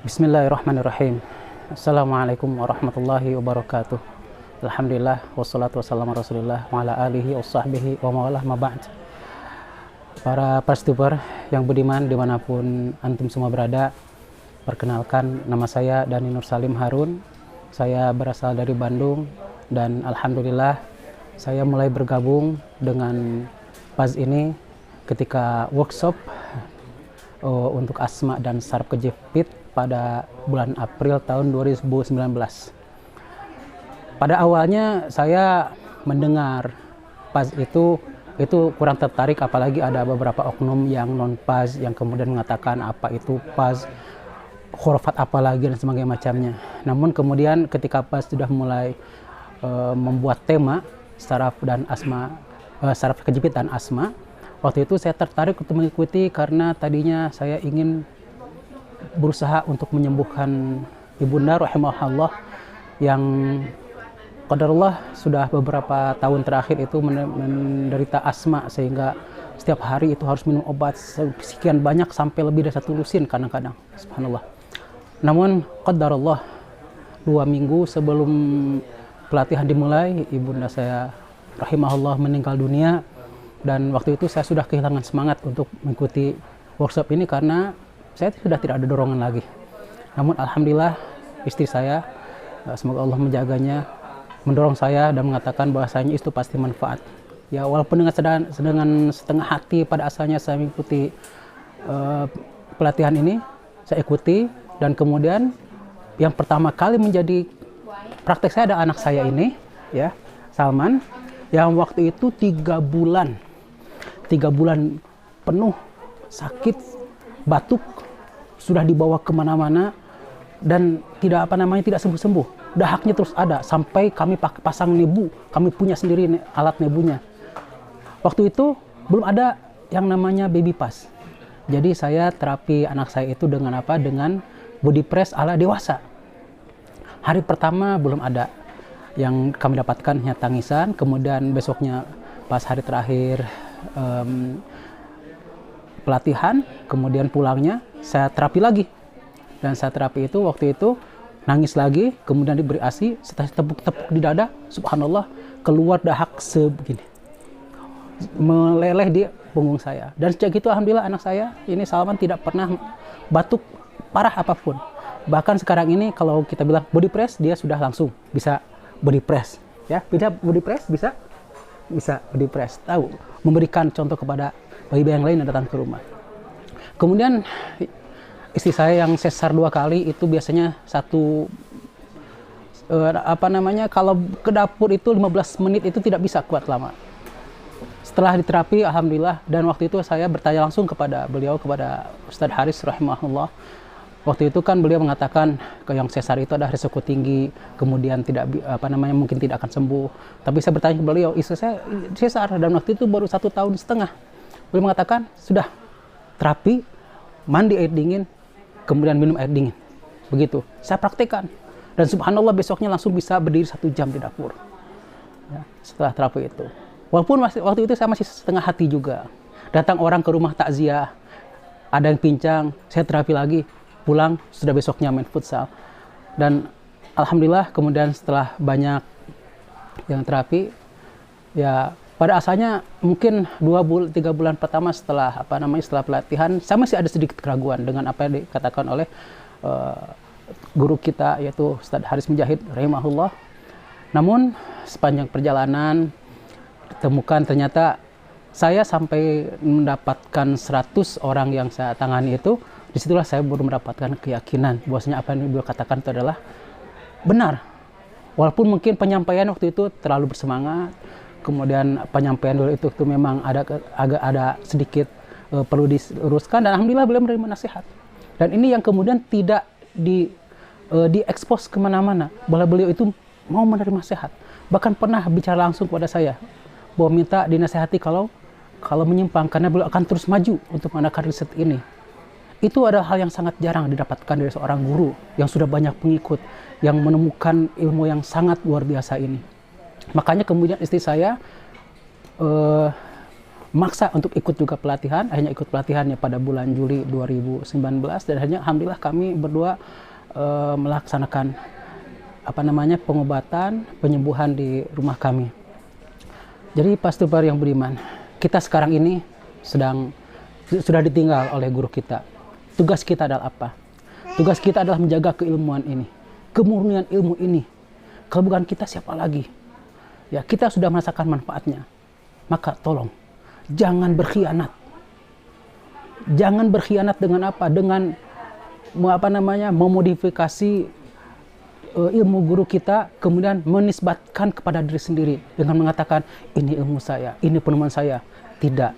Bismillahirrahmanirrahim. Assalamualaikum warahmatullahi wabarakatuh. Alhamdulillah wassalatu wassalamu ala Rasulillah wa ala alihi washabbihi wa mawalah ma ba'd. Para pastuper yang budiman dimanapun antum semua berada, perkenalkan nama saya Dani Nur Salim Harun. Saya berasal dari Bandung dan alhamdulillah saya mulai bergabung dengan PAZ ini ketika workshop untuk asma dan saraf kejepit pada bulan April tahun 2019. Pada awalnya saya mendengar PAZ itu kurang tertarik, apalagi ada beberapa oknum yang non PAZ yang kemudian mengatakan apa itu PAZ, khurafat apa lagi dan sebagainya macamnya. Namun kemudian ketika PAZ sudah mulai membuat tema saraf dan asma, saraf kejepit dan asma, waktu itu saya tertarik untuk mengikuti karena tadinya saya ingin berusaha untuk menyembuhkan ibunda rahimahullah yang qadarullah sudah beberapa tahun terakhir itu menderita asma, sehingga setiap hari itu harus minum obat sekian banyak sampai lebih dari 1 lusin kadang-kadang, subhanallah. Namun qadarullah 2 minggu sebelum pelatihan dimulai, ibunda saya rahimahullah meninggal dunia, dan waktu itu saya sudah kehilangan semangat untuk mengikuti workshop ini karena saya sudah tidak ada dorongan lagi. Namun alhamdulillah istri saya, semoga Allah menjaganya, mendorong saya dan mengatakan bahwasanya itu pasti manfaat. Ya, walaupun dengan setengah hati pada asalnya saya mengikuti pelatihan ini, saya ikuti, dan kemudian yang pertama kali menjadi praktek saya ada anak saya ini, ya, Salman, yang waktu itu 3 bulan penuh sakit, batuk, sudah dibawa kemana-mana dan tidak sembuh-sembuh. Dahaknya terus ada sampai kami pasang nebu, kami punya sendiri alat nebunya. Waktu itu belum ada yang namanya baby pass. Jadi saya terapi anak saya itu dengan apa? Dengan body press ala dewasa. Hari pertama belum ada, yang kami dapatkan hanya tangisan. Kemudian besoknya pas hari terakhir pelatihan, kemudian pulangnya saya terapi lagi, dan saya terapi itu waktu itu nangis lagi, kemudian diberi ASI, setelah tepuk-tepuk di dada, subhanallah keluar dahak sebegini, meleleh di punggung saya. Dan sejak itu alhamdulillah anak saya ini Salman tidak pernah batuk parah apapun. Bahkan sekarang ini kalau kita bilang body press, dia sudah langsung bisa body press, ya, bisa body press, bisa body press, tahu memberikan contoh kepada bayi-bayi yang lain yang datang ke rumah. Kemudian istri saya yang sesar 2 kali itu biasanya kalau ke dapur itu 15 menit itu tidak bisa kuat lama. Setelah diterapi alhamdulillah, dan waktu itu saya bertanya langsung kepada beliau, kepada Ustadz Haris rahimahullah. Waktu itu kan beliau mengatakan ke yang sesar itu ada risiko tinggi, kemudian mungkin tidak akan sembuh. Tapi saya bertanya ke beliau, istri saya sesar dan waktu itu baru 1,5 tahun. Beliau mengatakan sudah terapi, mandi air dingin, kemudian minum air dingin. Begitu saya praktekkan, dan subhanallah besoknya langsung bisa berdiri 1 jam di dapur, ya, setelah terapi itu. Walaupun waktu itu saya masih setengah hati juga. Datang orang ke rumah takziah, ada yang pincang, saya terapi lagi, pulang sudah besoknya main futsal. Dan alhamdulillah kemudian setelah banyak yang terapi, ya pada asalnya mungkin 2-3 bulan pertama setelah setelah pelatihan, saya masih ada sedikit keraguan dengan apa yang dikatakan oleh guru kita, yaitu Ustadz Haris Mujahid rahimahullah. Namun sepanjang perjalanan temukan ternyata saya sampai mendapatkan 100 orang yang saya tangani itu, disitulah saya baru mendapatkan keyakinan bahwasanya apa yang beliau katakan itu adalah benar. Walaupun mungkin penyampaian waktu itu terlalu bersemangat, kemudian penyampaian dulu itu memang agak ada sedikit perlu diluruskan, dan alhamdulillah beliau menerima nasihat. Dan ini yang kemudian tidak diekspos kemana-mana, bahwa beliau itu mau menerima nasihat. Bahkan pernah bicara langsung kepada saya bahwa minta dinasihati kalau menyimpang, karena beliau akan terus maju untuk mengadakan riset ini. Itu adalah hal yang sangat jarang didapatkan dari seorang guru yang sudah banyak pengikut, yang menemukan ilmu yang sangat luar biasa ini. Makanya kemudian istri saya maksa untuk ikut juga pelatihan. Akhirnya ikut pelatihannya pada bulan Juli 2019 dan akhirnya alhamdulillah kami berdua melaksanakan pengobatan, penyembuhan di rumah kami. Jadi Pastor yang beriman, kita sekarang ini sudah ditinggal oleh guru kita. Tugas kita adalah apa? Tugas kita adalah menjaga keilmuan ini, kemurnian ilmu ini. Kalau bukan kita, siapa lagi? Ya, kita sudah merasakan manfaatnya. Maka tolong, jangan berkhianat. Jangan berkhianat dengan apa? Dengan memodifikasi ilmu guru kita, kemudian menisbatkan kepada diri sendiri dengan mengatakan ini ilmu saya, ini penemuan saya. Tidak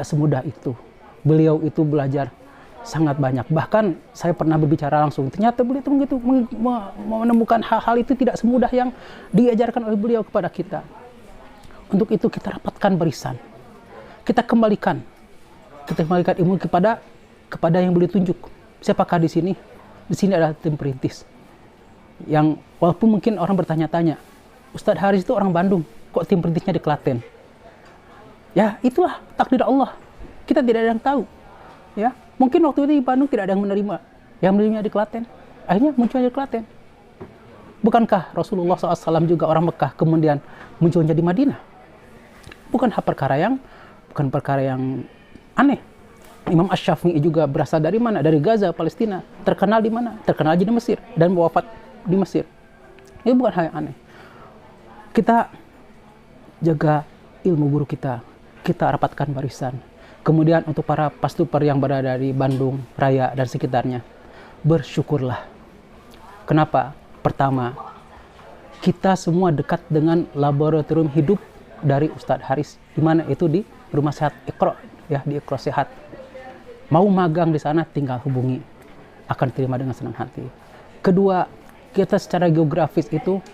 semudah itu. Beliau itu belajar sangat banyak. Bahkan saya pernah berbicara langsung, ternyata beliau itu begitu menemukan hal-hal itu tidak semudah yang diajarkan oleh beliau kepada kita. Untuk itu kita rapatkan barisan, kita kembalikan ilmu kepada yang beliau tunjuk. Siapakah di sini? Di sini adalah tim perintis. Yang walaupun mungkin orang bertanya-tanya, Ustadz Haris itu orang Bandung, kok tim perintisnya di Klaten? Ya, itulah takdir Allah. Kita tidak ada yang tahu. Ya, mungkin waktu itu di Bandung tidak ada yang menerima. Yang menerimanya di Klaten. Akhirnya munculnya di Klaten. Bukankah Rasulullah SAW juga orang Mekah kemudian munculnya di Madinah? Bukan perkara yang aneh. Imam Asy-Syafi'i juga berasal dari mana? Dari Gaza, Palestina. Terkenal di mana? Terkenal di Mesir dan wafat di Mesir. Ini bukan hal yang aneh. Kita jaga ilmu guru kita. Kita rapatkan barisan. Kemudian untuk para pastuper yang berada di Bandung Raya dan sekitarnya, bersyukurlah. Kenapa? Pertama, kita semua dekat dengan laboratorium hidup dari Ustadz Haris. Di mana itu? Di Rumah Sehat Iqra, ya, di Iqra Sehat. Mau magang di sana tinggal hubungi, akan terima dengan senang hati. Kedua, kita secara geografis itu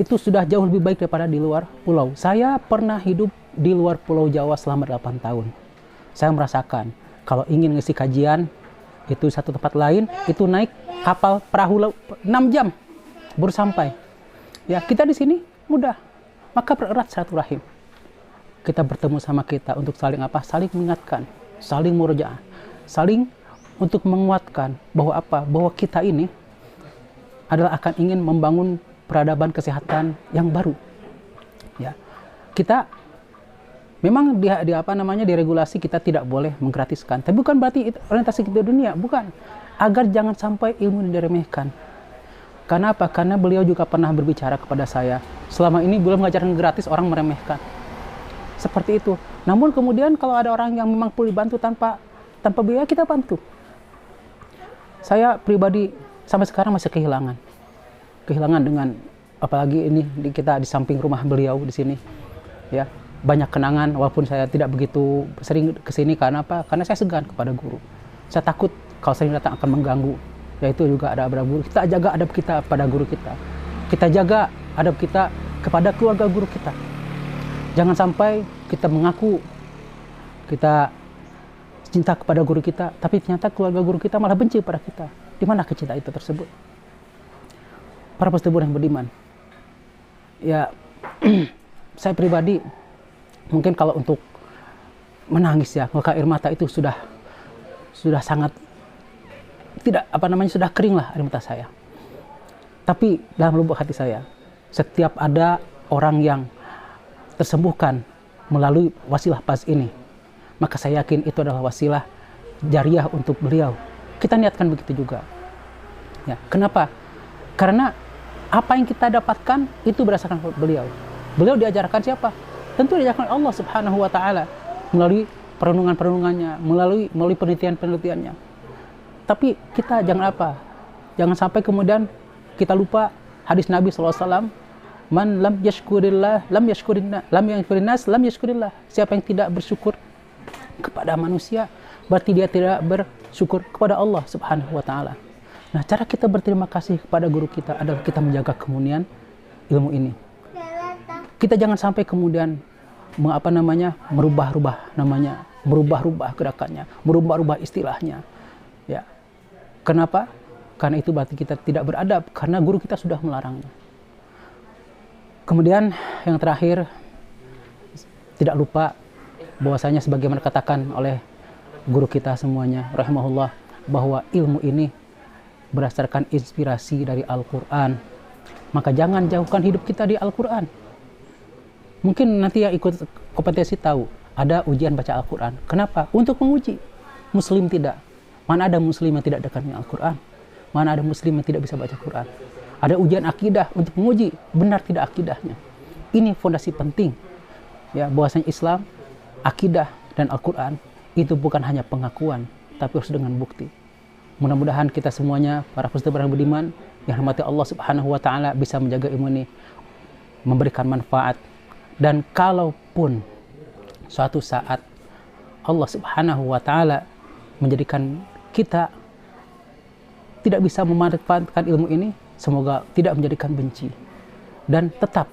sudah jauh lebih baik daripada di luar pulau. Saya pernah hidup di luar Pulau Jawa selama 8 tahun. Saya merasakan kalau ingin ngisi kajian itu satu tempat lain, itu naik kapal perahu 6 jam baru sampai. Ya, kita di sini mudah. Maka pererat silaturahim. Kita bertemu sama kita untuk saling saling mengingatkan, saling murojaah, saling untuk menguatkan bahwa bahwa kita ini adalah akan ingin membangun peradaban kesehatan yang baru. Ya. Kita memang di regulasi kita tidak boleh menggratiskan, tapi bukan berarti orientasi kita dunia, bukan. Agar jangan sampai ilmu ini diremehkan. Karena apa? Karena beliau juga pernah berbicara kepada saya, selama ini beliau mengajarkan gratis, orang meremehkan. Seperti itu. Namun kemudian kalau ada orang yang memang perlu dibantu tanpa biaya, kita bantu. Saya pribadi sampai sekarang masih kehilangan dengan, apalagi ini kita di samping rumah beliau di sini, ya, banyak kenangan. Walaupun saya tidak begitu sering kesini, karena apa? Karena saya segan kepada guru. Saya takut kalau sering datang akan mengganggu. Yaitu juga ada guru. Kita jaga adab kita pada guru kita. Kita jaga adab kita kepada keluarga guru kita. Jangan sampai kita mengaku kita cinta kepada guru kita, tapi ternyata keluarga guru kita malah benci pada kita. Di mana kecintaan itu tersebut? Para peserta yang beriman, ya, saya pribadi mungkin kalau untuk menangis, ya, maka air mata itu sudah sangat tidak sudah kering lah air mata saya. Tapi dalam lubuk hati saya, setiap ada orang yang tersembuhkan melalui wasilah pas ini, maka saya yakin itu adalah wasilah jariah untuk beliau. Kita niatkan begitu juga. Ya, kenapa? Karena apa yang kita dapatkan itu berdasarkan beliau. Beliau diajarkan siapa? Tentu diajarkan Allah Subhanahu wa taala melalui perenungan-perenungannya, melalui penelitian-penelitiannya. Tapi kita jangan sampai kemudian kita lupa hadis Nabi SAW, man lam yashkurillah lam yashkurinnas, lam yashkurinnas lam yashkurillah. Siapa yang tidak bersyukur kepada manusia, berarti dia tidak bersyukur kepada Allah Subhanahu wa taala. Nah, cara kita berterima kasih kepada guru kita adalah kita menjaga kemurnian ilmu ini. Kita jangan sampai kemudian merubah-rubah gerakannya, merubah-rubah istilahnya. Ya. Kenapa? Karena itu berarti kita tidak beradab, karena guru kita sudah melarangnya. Kemudian yang terakhir, tidak lupa bahwasanya sebagaimana katakan oleh guru kita semuanya rahimahullah, bahwa ilmu ini berdasarkan inspirasi dari Al-Quran. Maka jangan jauhkan hidup kita di Al-Quran. Mungkin nanti yang ikut kompetensi tahu ada ujian baca Al-Quran. Kenapa? Untuk menguji. Muslim tidak. Mana ada muslim yang tidak dekat dengan Al-Quran? Mana ada muslim yang tidak bisa baca Quran? Ada ujian akidah untuk menguji benar tidak akidahnya. Ini fondasi penting, ya, bahwasanya Islam, akidah dan Al-Quran itu bukan hanya pengakuan, tapi harus dengan bukti. Mudah-mudahan kita semuanya, para peserta yang budiman, yang rahmati Allah Subhanahu wa Ta'ala, bisa menjaga ilmu ini, memberikan manfaat. Dan kalaupun suatu saat Allah Subhanahu wa Ta'ala menjadikan kita tidak bisa memanfaatkan ilmu ini, semoga tidak menjadikan benci. Dan tetap,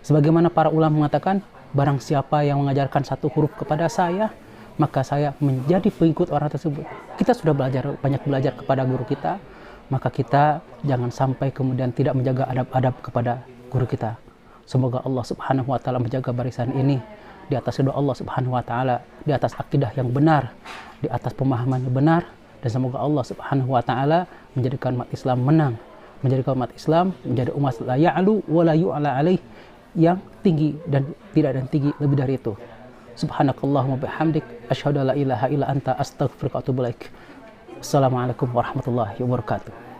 sebagaimana para ulama mengatakan, barang siapa yang mengajarkan satu huruf kepada saya, maka saya menjadi pengikut orang tersebut. Kita sudah banyak belajar kepada guru kita, maka kita jangan sampai kemudian tidak menjaga adab-adab kepada guru kita. Semoga Allah Subhanahu wa Ta'ala menjaga barisan ini di atas ridha Allah Subhanahu wa Ta'ala, di atas akidah yang benar, di atas pemahaman yang benar, dan semoga Allah Subhanahu wa Ta'ala menjadikan umat Islam menang, menjadikan umat Islam menjadi umat la ya'lu wa la yu'la alaih, yang tinggi dan tidak ada yang tinggi lebih dari itu. Subhanakallahumma bihamdik asyhadu an la ilaha illa anta astaghfiruka wa atubu ilaik. Assalamualaikum warahmatullahi wabarakatuh.